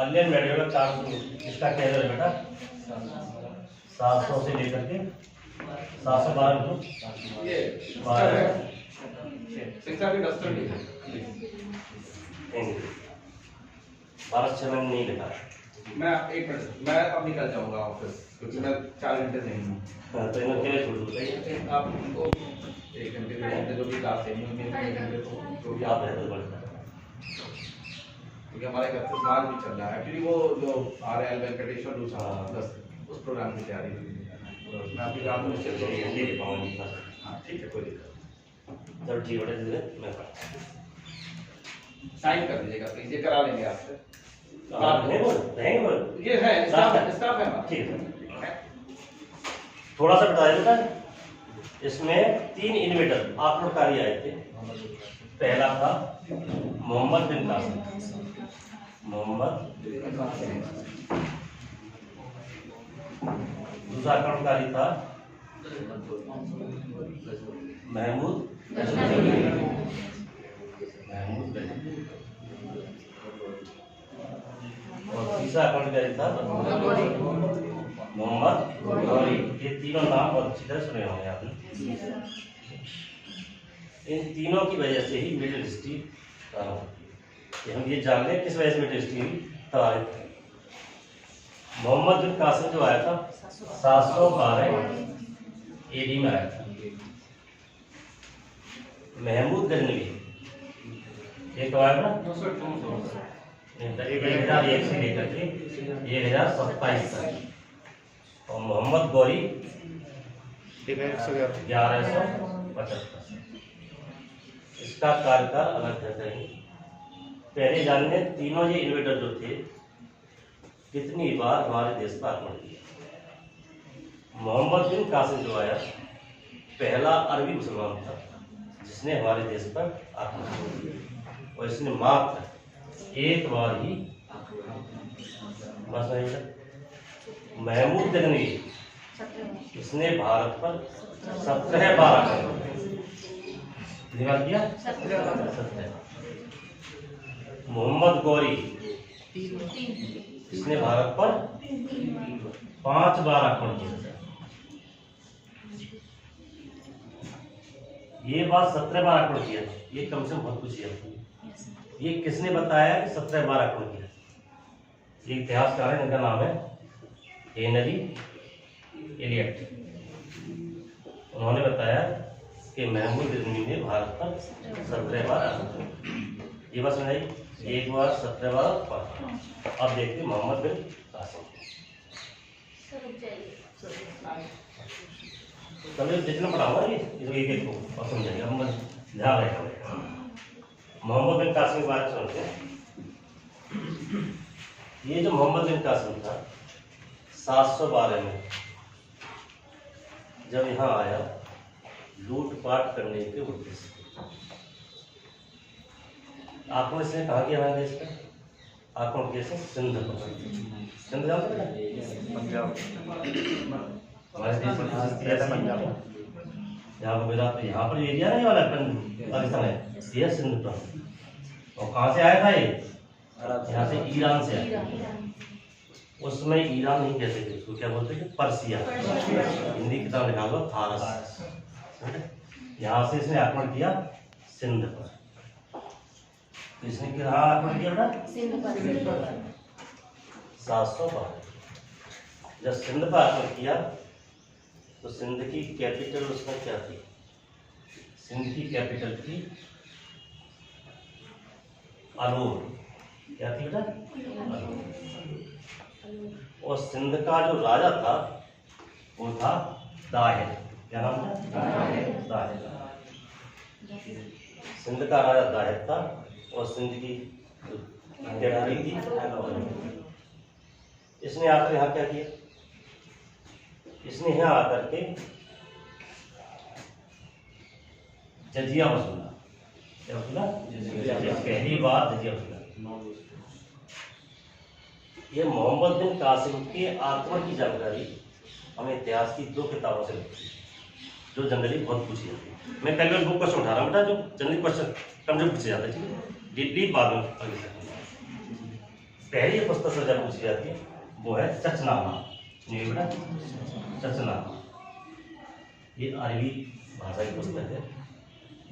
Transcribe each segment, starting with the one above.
Alien medulla 400, इसका क्या है बेटा 700 से लेकर के 712 तो ये शिक्षा की डस्टर भी है। भारत से मैंने नहीं लिखा। मैं 1 मिनट, मैं अब निकल जाऊंगा ऑफिस क्योंकि मैं 4 घंटे नहीं हूँ। तो इन्होंने क्या छूट बताइए आप उनको 1 घंटे 2 घंटे जो भी क्लास लेनी होगी 1 घंटे तो जो भी आप आप है तो बढ़ता क्योंकि हमारे घर से समाज भी चल रहा है एक्चुअली वो जो RL वेंकटेश्वर दूसरा उस प्रोग्राम की तैयारी मैं अभी रात में निश्चित है ये पाऊंगी। हाँ ठीक है कोई दिक्कत चलो ठीक है बेटा मैं साइन कर दीजिएगा प्लीज ये करा लेंगे आपसे रहेंगे बोल ये है स्टाफ है हमारा ठीक है थोड़ा सा बता देता इसमें 3 इन्वेटर आक्रमणकारी आए थे। पहला था मोहम्मद बिन कासिम, दूसरा आक्रमणकारी था महमूद और तीसरा आक्रमणकारी था मोहम्मद गौरी। ये तीनों नाम बहुत अच्छी तरह सुने होंगे आपने। इन तीनों की वजह से ही मिडिल हिस्ट्री हम ये जान लें किस वजह से मिडिल हिस्ट्री तबाह। मोहम्मद बिन कासिम जो आया था 712 AD में आया था। महमूद गजनवी ये कब आया था 1001 से लेकर के 1027 तक। और मोहम्मद गौरी 1175। इसका कार्यकाल अलग है कहीं। पहले जानने तीनों ये इन्वेटर जो थे कितनी बार हमारे देश पर आक्रमण किया। मोहम्मद बिन कासिम जो आया पहला अरबी मुसलमान था जिसने हमारे देश पर आक्रमण किया और इसने मात्र एक बार ही बस नहीं। महमूद गजनवी इसने भारत पर 17 बार आक्रमण किया। 17। मोहम्मद गौरी इसने भारत पर 5 बार आक्रमण किया। ये बात 17 बार आक्रमण किया ये कम से कम बहुत कुछ है। ये किसने बताया कि 17 बार आक्रमण किया? ये इतिहासकार है इनका नाम है हेनरी एलियट। उन्होंने बताया कि महमूद गजनवी ने भारत पर 17 बार आक्रमण। ये बात सुनाई 1 बार 17 बार 5। अब देखते मोहम्मद बिन कासिम। कभी जितना पढ़ाऊंगा ये एक को और समझाइए हम ध्यान रखेंगे। मोहम्मद बिन कासिम की बात सुनते हैं। ये जो मोहम्मद बिन कासिम था 712 में जब यहाँ आया लूटपाट करने के उद्देश्य। आपको इसने कहा कि हमारे देश में आक्रमण कैसे सिंध पर। सिंध जानते हैं पंजाब हमारे देश में पंजाब यहाँ पर मेरा यहाँ पर एरिया नहीं वाला पाकिस्तान है ये सिंध पर। और कहाँ से आया था ये यहाँ से ईरान से आया। उसमें ईरान नहीं कहते थे उसको क्या बोलते थे पर्सिया। हिंदी किताब लिखा हुआ फारस। यहाँ से इसने आक्रमण किया सिंध पर। इसने क्या आक्रमण किया बेटा 712। जब सिंध पर आक्रमण किया तो सिंध की कैपिटल उसमें क्या थी? सिंध की कैपिटल थी अलूर। क्या थी बेटा? और सिंध का जो राजा था वो था दाहिर। क्या नाम था? दाहिर। सिंध का राजा दाहिर था और सिंध की कैपिटल थी। इसने आकर यहाँ क्या किया? इसने यहाँ आकर के जजिया वसूला। क्या वसूला? पहली बार जजिया वसूला। ये मोहम्मद बिन कासिम के आक्रमण की जानकारी हमें इतिहास की 2 किताबों से मिलती है जो जनरली बहुत पूछी जाती है। मैं पहले बुक क्वेश्चन उठा रहा हूँ बेटा जो जनरली क्वेश्चन कम जो पूछे जाते हैं। ठीक है डीप बाद में पहली पुस्तक से जब पूछी जाती है वो है चचनामा। ये बेटा चचनामा, ये अरबी भाषा की पुस्तक है।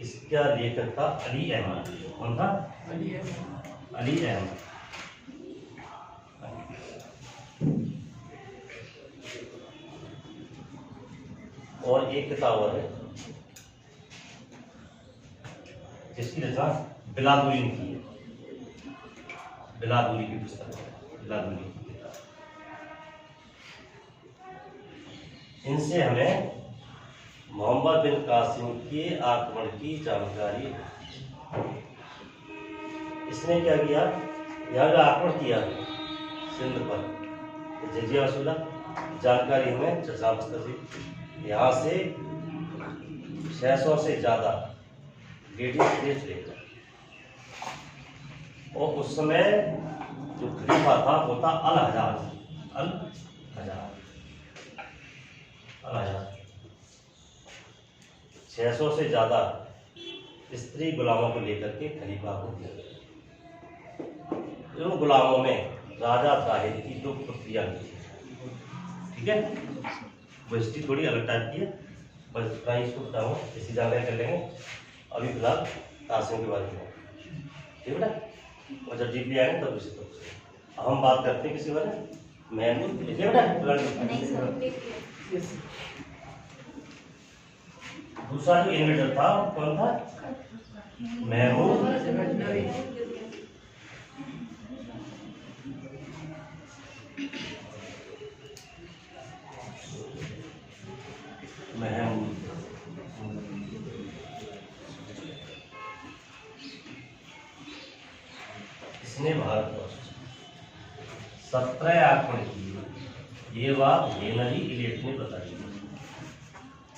इसका लेखक था अली अहमद। कौन था? अली अहमद। और एक किताब और है जिसकी रचना बिलादुरी ने की है। बिलादुरी की पुस्तक है, बिलादुरी की किताब। इनसे हमें मोहम्मद बिन कासिम के आक्रमण की जानकारी। इसने क्या किया? यहाँ का आक्रमण किया सिंध पर, जजिया वसूला। जानकारी हमें चचा पुस्तक से। यहाँ से 600 से ज़्यादा ब्रिटिश देश लेकर, और उस समय जो खलीफा था वो था अल हजाज। 600 से ज़्यादा स्त्री गुलामों को लेकर के खलीफा को दिया गया। इन गुलामों में राजा ताहिर की 2 पुत्रियां थी। ठीक है, वो हिस्ट्री थोड़ी अलग टाइप की है, बस इतना ही इसको बताऊँ, इसी जानकारी कर लेंगे। अभी फिलहाल कासिम के बारे में, ठीक है बेटा, और जब डीपली आएंगे तब उसी तो हम बात करते हैं किसी बारे में। महमूद लिखिए बेटा। दूसरा जो इन्वेंटर था कौन था? महमूद गजनवी। इसने भारत पर 17 आक्रमण किए। ये बात हेनरी इलियट ने बताई।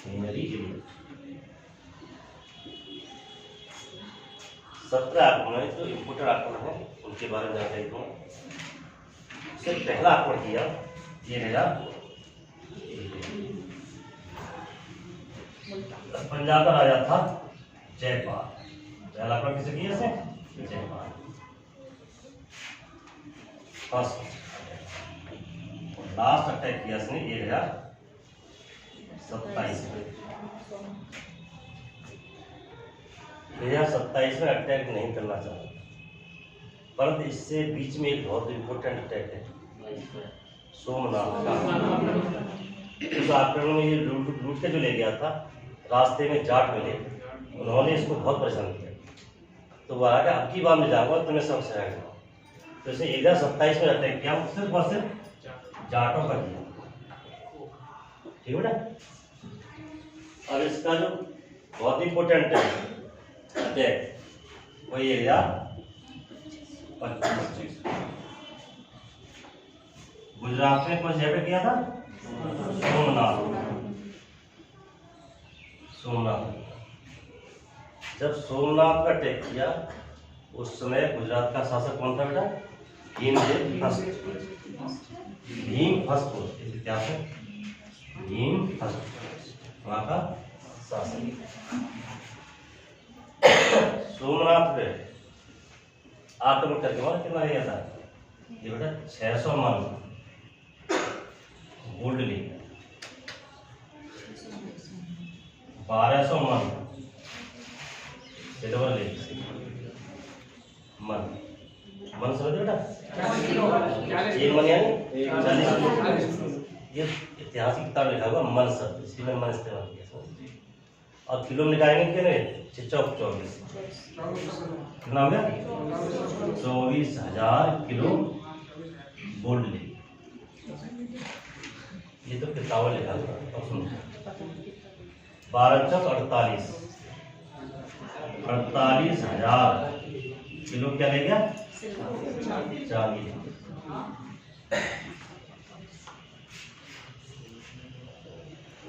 हेनरी इलियट 17 आक्रमण जो इम्पोर्टेंट आक्रमण है उनके बारे में जानकारी दूँ। इससे पहला आक्रमण किया ये है पंजाब का राजा था जयपाल। पहला आक्रमण किसे किया? से जयपाल। लास्ट अटैक किया इसने 2027 में अटैक नहीं करना चाहता, परंतु इससे बीच में एक बहुत इम्पोर्टेंट अटैक है सोमनाथ का। उस आक्रमण में ये लूट के जो ले गया था, रास्ते में जाट मिले, उन्होंने इसको बहुत परेशान किया। तो वो आया अब की बार में जाऊंगा तुम्हें सब सिखाएगा। तो इसने 2027 में अटैक किया, सिर्फ और सिर्फ जाटों का किया। ठीक है बेटा। और इसका जो बहुत इंपॉर्टेंट है अटैक वही एरिया 25 गुजरात में कौन जगह किया था? सोमनाथ। जब सोमनाथ का अटैक किया उस समय गुजरात का शासक कौन था बेटा? भीम फर्स्ट। इतिहास है भीम फर्स्ट वहाँ का शासक। सोमनाथ पे आक्रमण करके वहाँ कितना गया था? ये बेटा 600 मन गोल्ड ले, 1200 मन सिल्वर ले। मन समझ बेटा, एक मन यानी 40। ये इतिहास की किताब लिखा हुआ मन शब्द, इसी में मन इस्तेमाल किया। और किलो में निकालेंगे कितने? 24 कितना हो गया? 24,000 किलो गोल्ड ले। ये तो किताब लिखा हुआ। सुनो 12 चौक 48,000 किलो क्या ले गया? चांदी।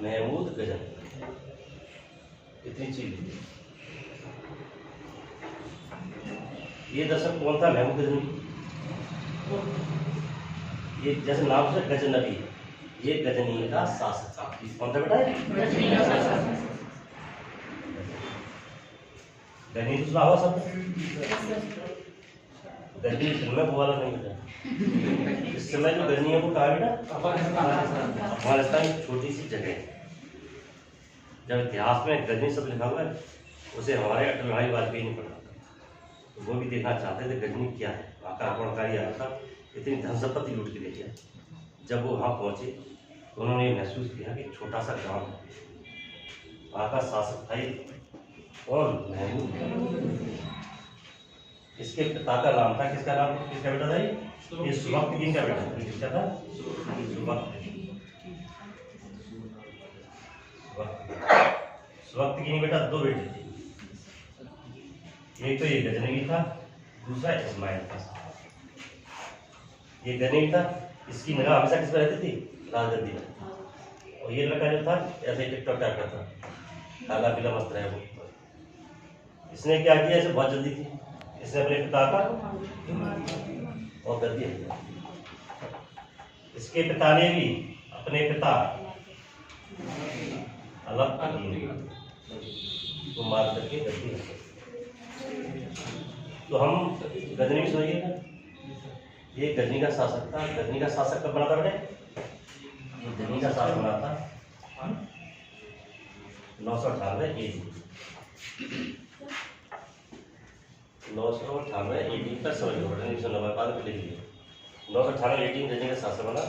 महमूद गजनवी इतनी चीज। ये दर्शक कौन था? महमूद गजनवी। ये जैसे नाम से गजनवी, ये गजनी का शासक कौन था बेटा? गजनी तो सुना हुआ सब। गजनी फिल्म में वो वाला नहीं बेटा। इस समय जो गजनी है वो कहाँ बेटा? अफगानिस्तान की छोटी सी जगह है। जब इतिहास में गजनी सब लिखा हुआ है, उसे हमारे अटल बिहारी वाजपेयी ने पढ़ा था, तो वो भी देखना चाहते थे गजनी क्या है। वहाँ का आक्रमणकारी आया था, इतनी धन संपत्ति लूट के ले गया। जब वो वहाँ पहुँचे तो उन्होंने ये महसूस किया कि छोटा सा गाँव है, वहाँ का शासक था कौन? महमूद। इसके पिता का नाम था, किसका नाम, किसका बेटा था ये सुबक्तगीन का बेटा था। किसका था? सुबक्तगीन बेटा दो बेटे थे, एक तो ये गजनवी था, दूसरा इस्माइल था। ये गजनवी था, इसकी निगाह हमेशा किस पर रहती थी? राजगद्दी पर। और ये लड़का जो था ऐसे टिकटॉक टाइप का था, काला पीला मस्त रहे वो। इसने क्या किया, इसे बहुत जल्दी थी, इसने अपने पिता का और गद्दी है। इसके पिता ने भी अपने पिता अलग को मार करके गद्दी है। तो हम गजनी भी समझिए ना, ये गजनी का शासक था। गजनी का शासक कब बना था बेटे? गजनी का शासक बना था 998 AD। 998 AD पर समझ लो, 1990 बाद में लिख लिया। 998 AD में गजनी का शासक बना।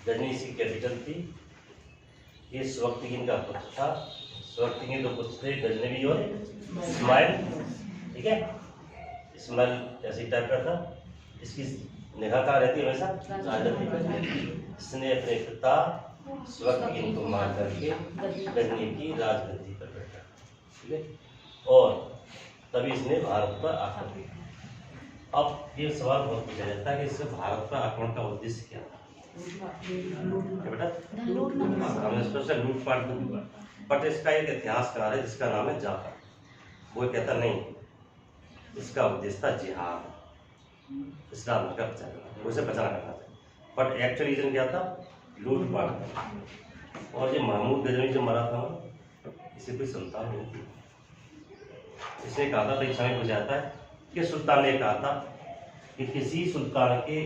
गजनी इसकी कैपिटल थी। ये सुबक्तगीन का पुत्र था। सुबक्तगीन दो पुत्र थे, गजनवी और इस्माइल। ठीक है, इस्माइल ऐसी टाइप का था। इसकी निगाह कहाँ रहती है? हमेशा राजगद्दी पर। इसने अपने पिता सुबक्तगीन को मार करके गजनी की राजगद्दी पर बैठा। ठीक है, और तभी इसने भारत पर आक्रमण किया। अब ये सवाल बहुत पूछा जाता है कि इससे भारत पर आक्रमण का उद्देश्य क्या था? बेटा हमने स्पेशल लूटपाट की, बट इसका एक इतिहासकार है जिसका नाम है जाफर। वो कहता नहीं, इसका उद्देश्य था जिहाद, इस्लाम का प्रचार करना, उसे बचाना करना था। बट एक्चुअल रीजन क्या था? लूटपाट। और ये महमूद गजनवी जो मरा था ना, इसे कोई संतान नहीं थी। इसने कहा था, परीक्षा में पूछा जाता है कि सुल्तान ने कहा था कि किसी सुल्तान के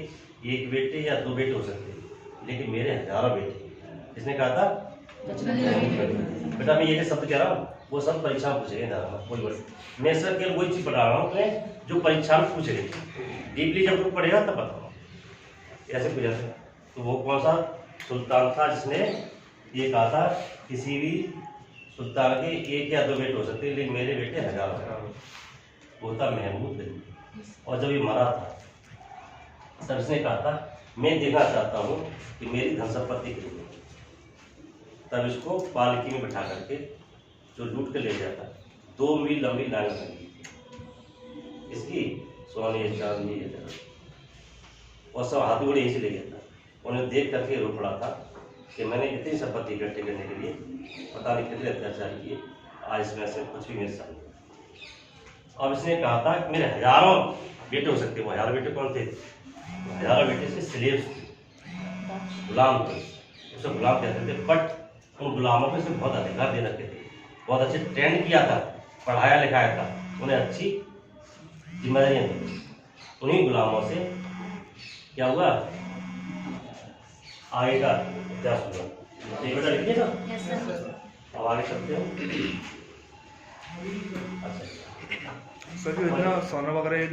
एक बेटे या दो बेटे हो सकते हैं, लेकिन मेरे हजारों बेटे। इसने कहा था बेटा, मैं ये शब्द कह रहा हूँ, वो सब परीक्षा में पूछे गए। कोई बोले मैं सर केवल वही चीज पढ़ा रहा हूँ तुम्हें जो परीक्षा में पूछे गए। डीपली जब तुम पढ़ेगा तब बताओ। ऐसे पूछा था, तो वो कौन सा सुल्तान था जिसने ये कहा था किसी भी सुल्तान के एक या दो बेटे हो सकते हैं, लेकिन मेरे बेटे हजारों। वो था महमूद गजनी। और जब ये मरा था तब इसने कहा था मैं देखना चाहता हूँ कि मेरी धन संपत्ति कितनी है। तब इसको पालकी में बिठा करके जो लूट के ले जाता, 2 मील लंबी लाइन लगी थी इसकी, सोने चांदी और सब हाथी घोड़े यहीं से ले गया था। उन्हें देख करके रो पड़ा था कि मैंने इतनी संपत्ति इकट्ठी करने के लिए पता नहीं कितने अत्याचार किए, आज इसमें से कुछ भी मेरे साथ। अब इसने कहा था कि मेरे हजारों बेटे हो सकते। वो हजारों बेटे कौन थे? हजारों बेटे से स्लेव्स थे, गुलाम थे, उसे गुलाम कहते थे। बट उन गुलामों को इसने बहुत अधिकार दे रखे थे, बहुत अच्छे ट्रेंड किया था, पढ़ाया लिखाया था, उन्हें अच्छी जिम्मेदारियां दी। उन्हीं गुलामों से क्या हुआ, आगे का इतिहास हुआ। एक बेटा लिखिए ना, अब आगे चलते हो। अच्छा सर, सोना वगैरह